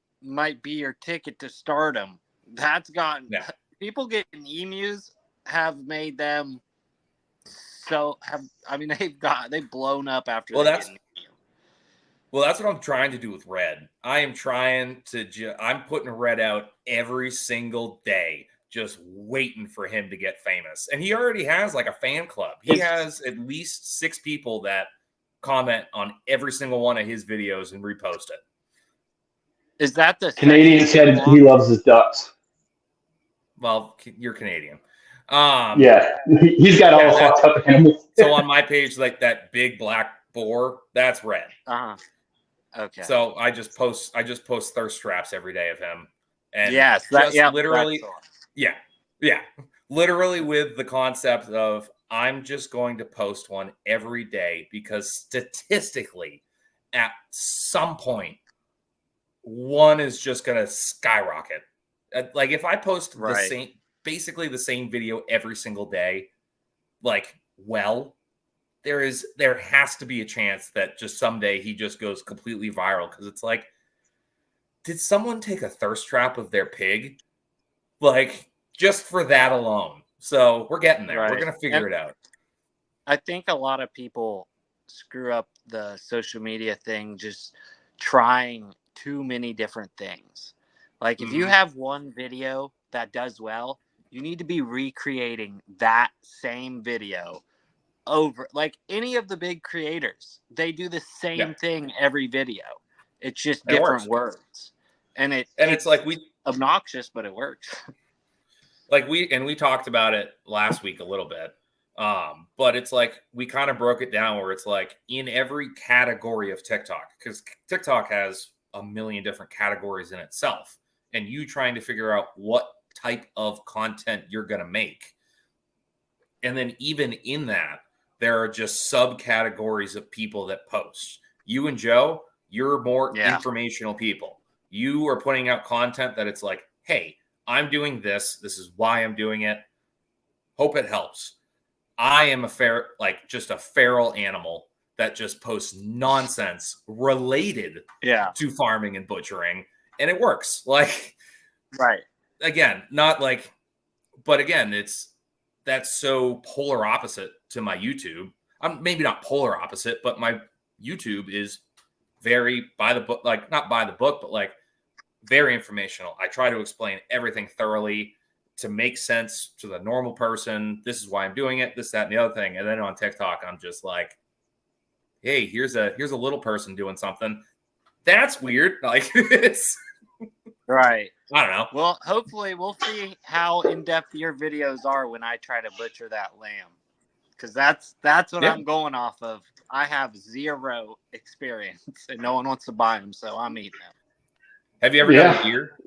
be your ticket to stardom. That's gotten people getting emus have made them they've blown up after. Well, that's what I'm trying to do with Red. I am trying to I'm putting Red out every single day, just waiting for him to get famous. And he already has like a fan club. He has at least 6 people that comment on every single one of his videos and repost it. Is that the Canadian said he loves his ducks? Well, you're Canadian. Yeah, he's got all fucked up animals. So on my page, like that big black boar, that's Red. Okay. So I just post thirst traps every day of him. And yes, literally with the concept of I'm just going to post one every day because statistically, at some point, one is just going to skyrocket. Like if I post basically the same video every single day, there has to be a chance that just someday he just goes completely viral because it's like, did someone take a thirst trap of their pig? Like just for that alone. So we're getting there. We're going to figure it out. I think a lot of people screw up the social media thing just trying too many different things. Like if you have one video that does well, you need to be recreating that same video over. Like any of the big creators, they do the same thing every video. It's just different words. And it's like obnoxious, but it works. Like we talked about it last week a little bit. But it's like we kind of broke it down where it's like in every category of TikTok, because TikTok has a million different categories in itself, and you trying to figure out what type of content you're going to make. And then even in that, there are just subcategories of people that post. You and Joe, you're more informational people. You are putting out content that it's like, hey, I'm doing this. This is why I'm doing it. Hope it helps. I am just a feral animal that just posts nonsense related to farming and butchering. And it works. Like, again, not like, but again, that's so polar opposite to my YouTube. I'm maybe not polar opposite, but my YouTube is very by the book, like not by the book, but like very informational. I try to explain everything thoroughly to make sense to the normal person. This is why I'm doing it, this, that, and the other thing. And then on TikTok, I'm just like, hey, here's a little person doing something. That's weird. Like it's right. I don't know. Well, hopefully we'll see how in-depth your videos are when I try to butcher that lamb. Because that's what I'm going off of. I have zero experience and no one wants to buy them, so I'm eating them. Have you ever done a deer?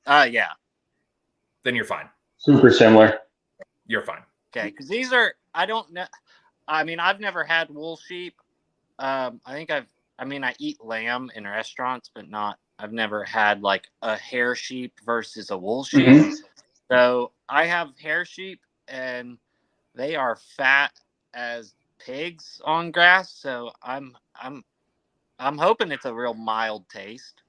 Yeah. Then you're fine. Super similar. You're fine. Okay, because these are, I don't know. I mean, I've never had wool sheep. I eat lamb in restaurants, but I've never had like a hair sheep versus a wool sheep. Mm-hmm. So I have hair sheep and they are fat as pigs on grass. So I'm hoping it's a real mild taste.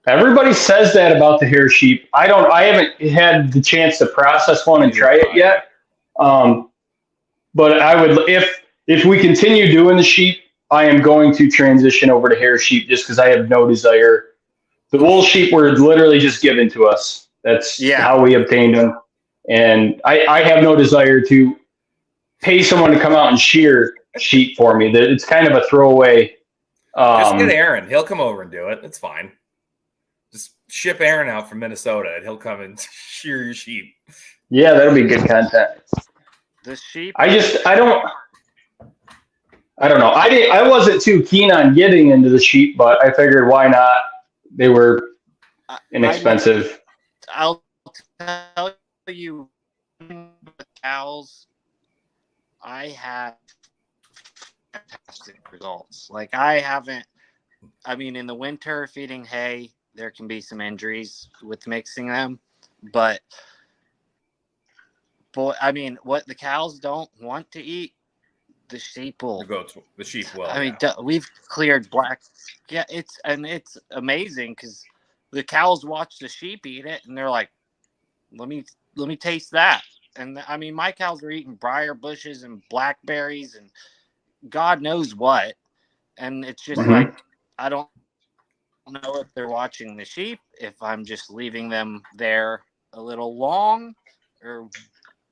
Everybody says that about the hair sheep. I haven't had the chance to process one and try it yet. But I would, if we continue doing the sheep, I am going to transition over to hair sheep just because I have no desire. The wool sheep were literally just given to us. That's how we obtained them. And I have no desire to pay someone to come out and shear sheep for me. It's kind of a throwaway. Just get Aaron. He'll come over and do it. It's fine. Just ship Aaron out from Minnesota and he'll come and shear your sheep. Yeah, that'll be good content. The sheep. I don't know. I wasn't too keen on getting into the sheep, but I figured why not? They were inexpensive. I'll tell you, the cows, I have fantastic results. Like in the winter feeding hay, there can be some injuries with mixing them, but what the cows don't want to eat, the sheep will. The sheep will. We've cleared black. Yeah, it's amazing because the cows watch the sheep eat it, and they're like, "Let me taste that." And my cows are eating briar bushes and blackberries and God knows what, and it's just like I don't know if they're watching the sheep, if I'm just leaving them there a little long, or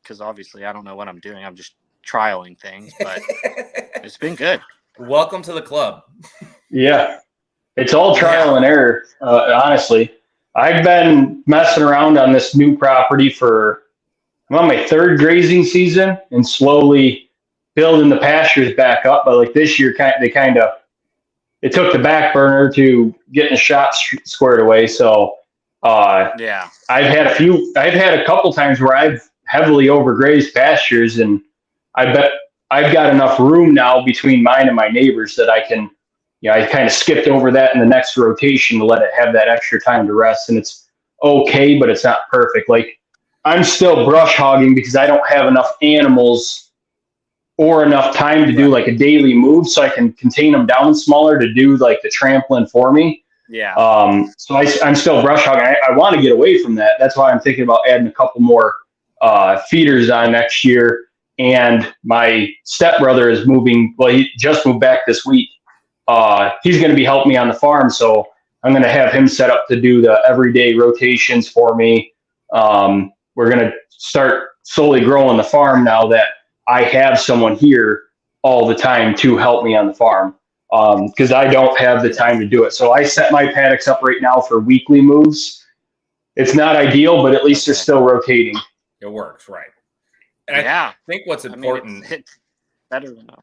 because obviously I don't know what I'm doing. I'm just trialing things, but it's been good. Welcome to the club. Yeah, it's all trial and error. Honestly, I've been messing around on this new property I'm on my third grazing season and slowly building the pastures back up. But like this year, it took the back burner to getting the shots squared away. So I've had a couple times where I've heavily overgrazed pastures, and I bet I've got enough room now between mine and my neighbors that I can, I kind of skipped over that in the next rotation to let it have that extra time to rest. And it's okay, but it's not perfect. Like, I'm still brush hogging because I don't have enough animals or enough time to do like a daily move, so I can contain them down smaller to do like the trampling for me. Yeah. So I'm still brush hogging. I want to get away from that. That's why I'm thinking about adding a couple more feeders on next year. And my stepbrother is moving. Well, he just moved back this week. He's going to be helping me on the farm, so I'm going to have him set up to do the everyday rotations for me. We're going to start slowly growing the farm now that I have someone here all the time to help me on the farm, because I don't have the time to do it. So I set my paddocks up right now for weekly moves. It's not ideal, but at least they're still rotating. It works, right? And I think what's important. It's better than that.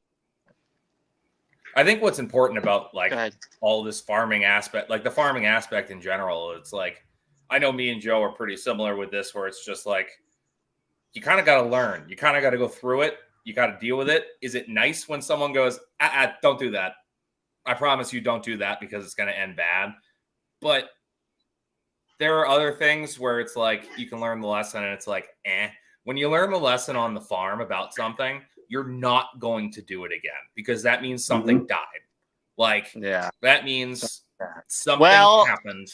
I think what's important about like all this farming aspect, like the farming aspect in general, it's like, I know me and Joe are pretty similar with this, where it's just like, you kind of got to learn. You kind of got to go through it. You got to deal with it. Is it nice when someone goes, don't do that? I promise you don't do that because it's going to end bad. But there are other things where it's like, you can learn the lesson and it's like, When you learn the lesson on the farm about something, you're not going to do it again because that means something died. Like, that means something happened.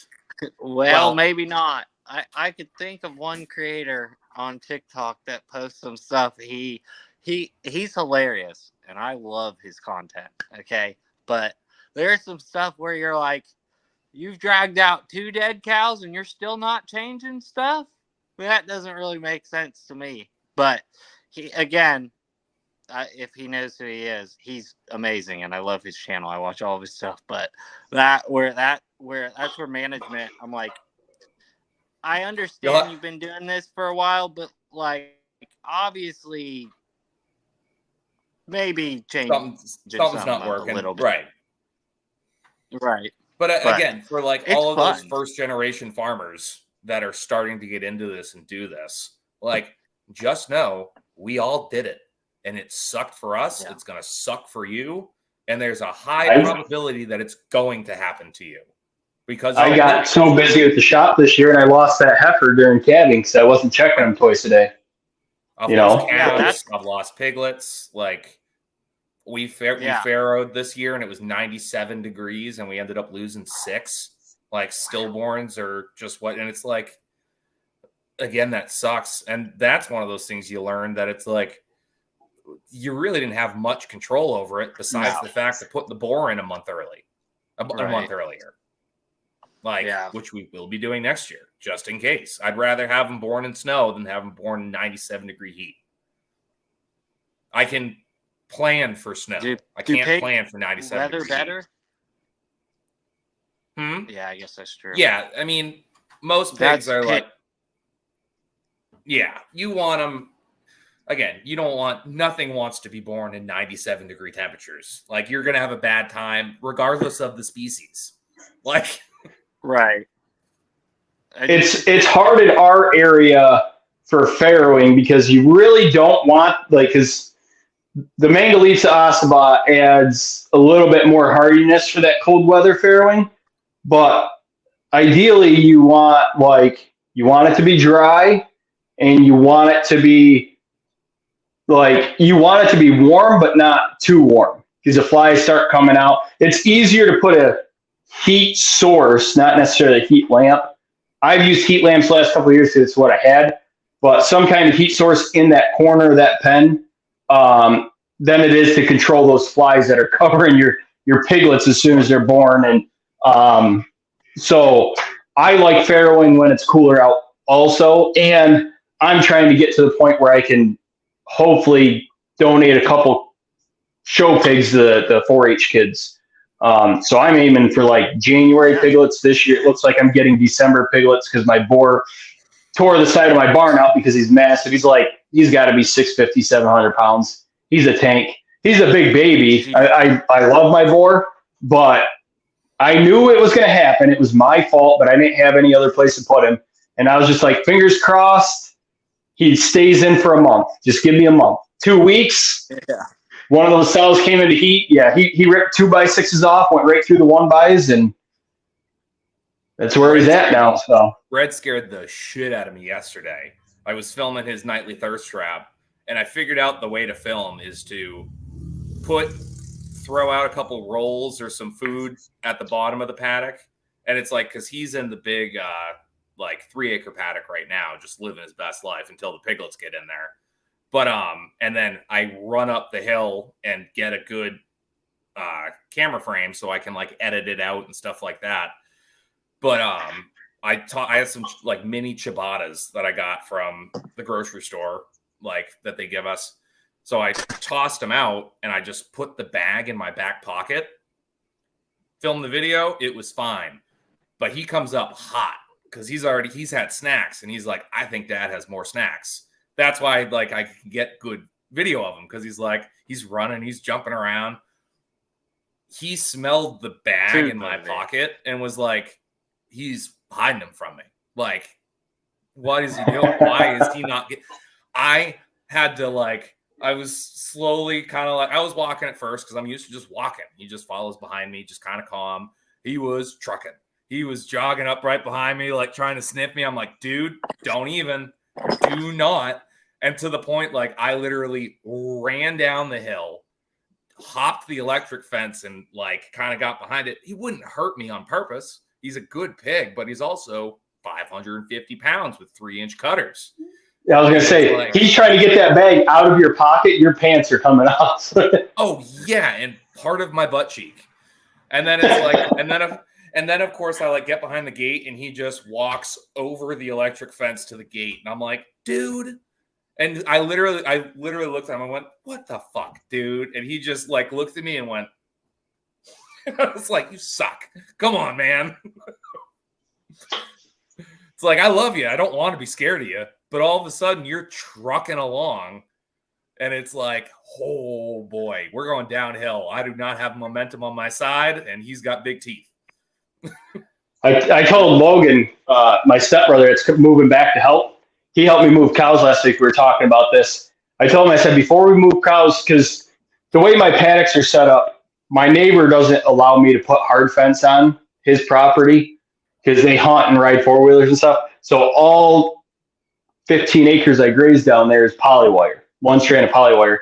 Well, maybe not. I could think of one creator on TikTok that posts some stuff. He's hilarious and I love his content. Okay. But there's some stuff where you're like, you've dragged out 2 dead cows and you're still not changing stuff. That doesn't really make sense to me. But he, again, if he knows who he is, he's amazing, and I love his channel. I watch all of his stuff. But that's where management. I'm like, I understand you've been doing this for a while, but like, obviously, maybe change something's not working a little bit. Right. But again, for like all of those first generation farmers that are starting to get into this and do this, like, just know we all did it. And it sucked for us. Yeah. It's going to suck for you. And there's a high probability that it's going to happen to you. Because I got so busy with the shop this year and I lost that heifer during calving because I wasn't checking them twice a day. I've lost cows, I've lost piglets. Like, we farrowed this year and it was 97 degrees and we ended up losing 6. Like, stillborns or just what. And it's like, again, that sucks. And that's one of those things you learn that it's like, you really didn't have much control over it besides the fact to put the boar in a month earlier. Like, which we will be doing next year, just in case. I'd rather have them born in snow than have them born in 97-degree heat. I can plan for snow. I can't plan for 97 degrees. Weather better? Yeah, I guess that's true. Yeah, I mean, most pigs are like, you want them. Again, nothing wants to be born in 97-degree temperatures. Like, you're going to have a bad time regardless of the species. Like, right. It's hard in our area for farrowing because you really don't want, like, because the Mangalitsa Ossabaw adds a little bit more hardiness for that cold weather farrowing. But ideally you want it to be dry and you want it to be warm, but not too warm because the flies start coming out. It's easier to put a heat source, not necessarily a heat lamp. I've used heat lamps the last couple of years because it's what I had, but some kind of heat source in that corner of that pen, than it is to control those flies that are covering your piglets as soon as they're born. And so I like farrowing when it's cooler out also. And I'm trying to get to the point where I can hopefully donate a couple show pigs to the 4-H kids. So I'm aiming for like January piglets this year. It looks like I'm getting December piglets because my boar tore the side of my barn out because he's massive. He's got to be 650, 700 pounds. He's a tank. He's a big baby. I love my boar, but I knew it was going to happen. It was my fault, but I didn't have any other place to put him. And I was just like, fingers crossed. He stays in for a month. Just give me a month. 2 weeks. Yeah. One of those cells came into heat. Yeah, he ripped 2x6s off, went right through the 1xs, and that's where he's at now. So Red scared the shit out of me yesterday. I was filming his nightly thirst trap, and I figured out the way to film is to throw out a couple rolls or some food at the bottom of the paddock. And it's like, because he's in the big, 3-acre paddock right now, just living his best life until the piglets get in there. But, and then I run up the hill and get a good camera frame so I can edit it out and stuff like that. But I had some mini ciabattas that I got from the grocery store, that they give us. So I tossed them out and I just put the bag in my back pocket, filmed the video. It was fine. But he comes up hot because he's had snacks and he's like, I think Dad has more snacks. That's why I can get good video of him because he's running, he's jumping around. He smelled the bag in my pocket and was like, he's hiding them from me. What is he doing? Why is he not I had to I was slowly kind of I was walking at first because I'm used to just walking. He just follows behind me, just kind of calm. He was trucking. He was jogging up right behind me, trying to sniff me. I'm like, dude, don't even. Do not. And to the point, I literally ran down the hill, hopped the electric fence, and kind of got behind it. He wouldn't hurt me on purpose. He's a good pig, but he's also 550 pounds with 3-inch cutters. Yeah, I was going to say, he's trying to get that bag out of your pocket. Your pants are coming off. Oh, yeah, and part of my butt cheek. And then it's and then of course I get behind the gate and he just walks over the electric fence to the gate. And I'm like, dude. And I literally looked at him and went, what the fuck, dude? And he just looked at me and went, I was like, you suck. Come on, man. It's I love you. I don't want to be scared of you. But all of a sudden, you're trucking along, and it's oh, boy, we're going downhill. I do not have momentum on my side, and he's got big teeth. I told Logan, my stepbrother, it's moving back to help. He helped me move cows last week. We were talking about this. I told him, I said, before we move cows, because the way my paddocks are set up, my neighbor doesn't allow me to put hard fence on his property because they hunt and ride four-wheelers and stuff. So all 15 acres I graze down there is polywire, one strand of polywire.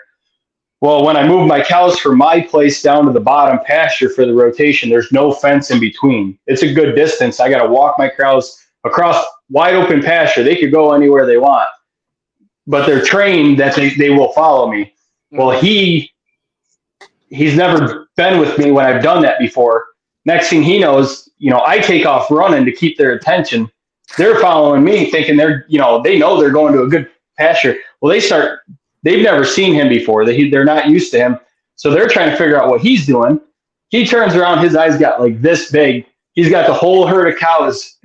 Well, when I move my cows from my place down to the bottom pasture for the rotation, there's no fence in between. It's a good distance. I got to walk my cows across wide open pasture. They could go anywhere they want, but they're trained that they will follow me. Well, he's never been with me when I've done that before. Next thing he knows, I take off running to keep their attention. They're following me thinking they know they're going to a good pasture. Well, they've never seen him before. They're not used to him. So they're trying to figure out what he's doing. He turns around, his eyes got this big. He's got the whole herd of cows.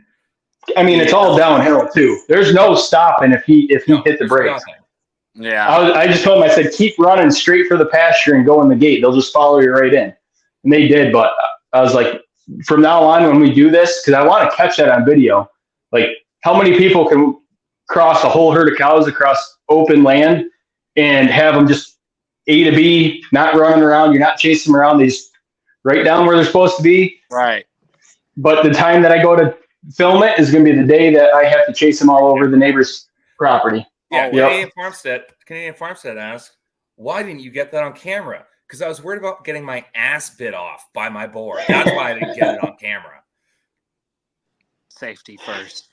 I mean, it's all downhill too. There's no stopping if he hit the brakes. Yeah. I just told him, I said, keep running straight for the pasture and go in the gate. They'll just follow you right in. And they did. But I was like, from now on, when we do this, because I want to catch that on video, how many people can cross a whole herd of cows across open land and have them just A to B, not running around. You're not chasing them around. They just right down where they're supposed to be. Right. But the time that I go to film it is going to be the day that I have to chase them all over the neighbor's property. Yeah. Canadian Farmstead asked, why didn't you get that on camera? Because I was worried about getting my ass bit off by my boar. That's why I didn't get it on camera. Safety first.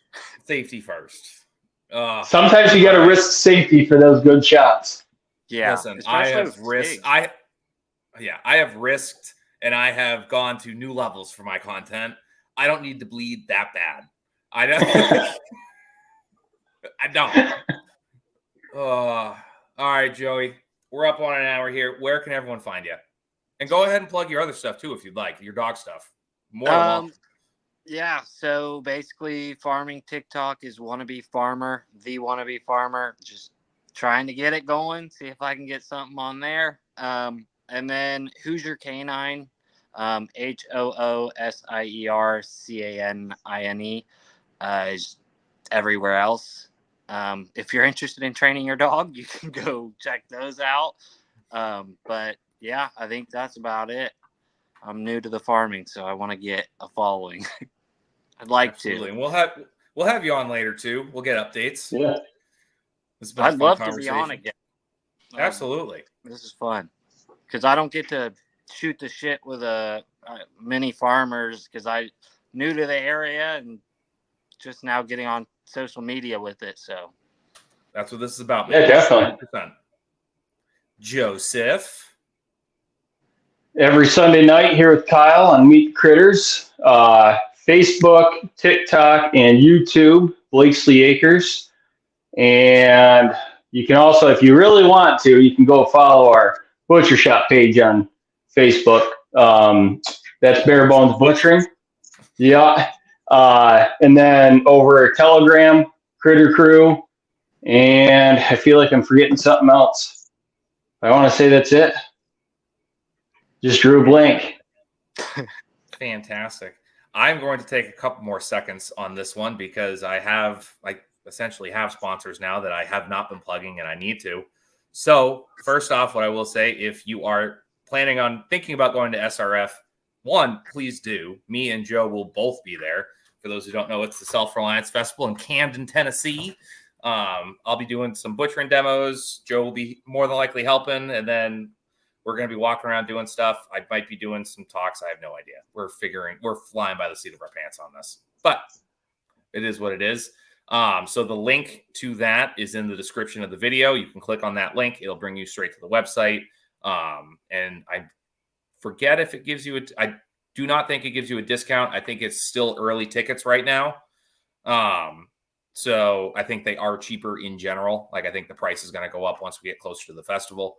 Safety first. Sometimes you got to risk safety for those good shots. Yeah. Listen, I have risked. I have risked, and I have gone to new levels for my content. I don't need to bleed that bad. I don't. I don't. All right, Joey. We're up on an hour here. Where can everyone find you? And go ahead and plug your other stuff too, if you'd like, your dog stuff. Yeah. So basically, farming TikTok is wannabe farmer, the wannabe farmer. Just trying to get it going. See if I can get something on there. And then Hoosier Canine, HOOSIERCANINE, is everywhere else. If you're interested in training your dog, you can go check those out. But yeah, I think that's about it. I'm new to the farming, so I want to get a following. I'd like Absolutely. to. And we'll have you on later too. We'll get updates. Yeah. This has been a I'd fun love to be conversation. on again. Absolutely. This is fun because I don't get to shoot the shit with many farmers because I new to the area and just now getting on social media with it. So that's what this is about, man. Yeah, definitely. 100%. Joseph. Every Sunday night here with Kyle on Meet the Critters, Facebook, TikTok, and YouTube, Blakesley Acres. And you can also, if you really want to, you can go follow our Butcher Shop page on Facebook. That's Bare Bones Butchering. Yeah. And then over Telegram, Critter Crew. And I feel like I'm forgetting something else. I want to say that's it. Just drew a blank. Fantastic. I'm going to take a couple more seconds on this one because I essentially have sponsors now that I have not been plugging and I need to. So first off, what I will say, if you are planning on thinking about going to SRF, one, please do. Me and Joe will both be there. For those who don't know, it's the Self-Reliance Festival in Camden, Tennessee. I'll be doing some butchering demos. Joe will be more than likely helping, and then we're going to be walking around doing stuff. I might be doing some talks. I have no idea. We're flying by the seat of our pants on this, but it is what it is. So the link to that is in the description of the video. You can click on that link. It'll bring you straight to the website. And I forget if it gives you I do not think it gives you a discount. I think it's still early tickets right now. So I think they are cheaper in general. Like I think the price is going to go up once we get closer to the festival.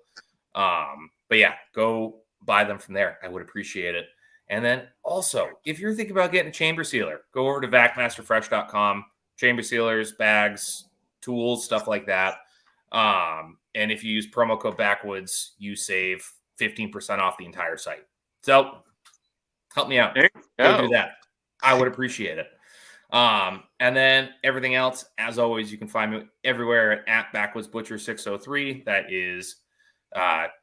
But yeah, go buy them from there. I would appreciate it. And then also, if you're thinking about getting a chamber sealer, go over to vacmasterfresh.com. Chamber sealers, bags, tools, stuff like that. And if you use promo code backwoods, you save 15% off the entire site. So help me out. Go do that. I would appreciate it. And then everything else, as always, you can find me everywhere at backwoodsbutcher603. That is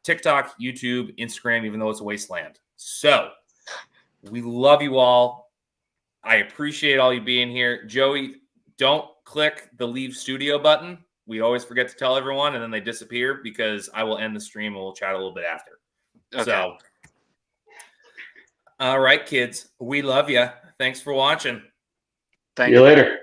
TikTok, YouTube, Instagram, even though it's a wasteland. So we love you all. I appreciate all you being here. Joey, don't click the leave studio button. We always forget to tell everyone, and then they disappear because I will end the stream and we'll chat a little bit after. Okay. So, all right, kids, we love you. Thanks for watching. See you later.